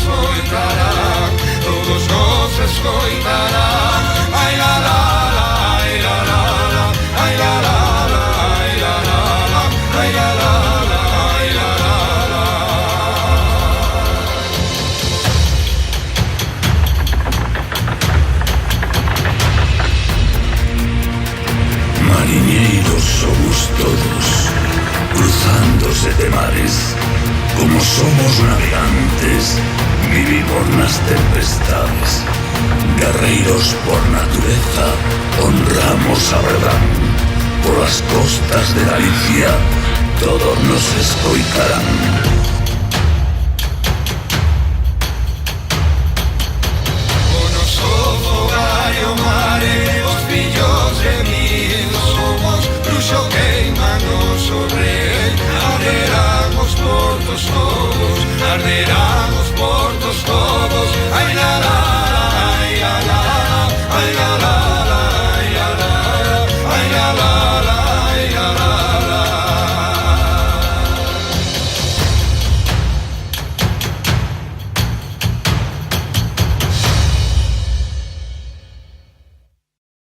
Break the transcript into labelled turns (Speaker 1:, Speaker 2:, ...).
Speaker 1: escoitarán, todos nos escoitarán. Ai la la la, ai la la la, ai la la la, ai la la la, ai la la la, ai la la la.
Speaker 2: Mariñeiros somos todos, cruzándose de mares. Como somos navegantes, vivimos nas tempestades. Guerreiros por natureza, honramos a verdad. Por las costas de Galicia, todos nos escoitarán.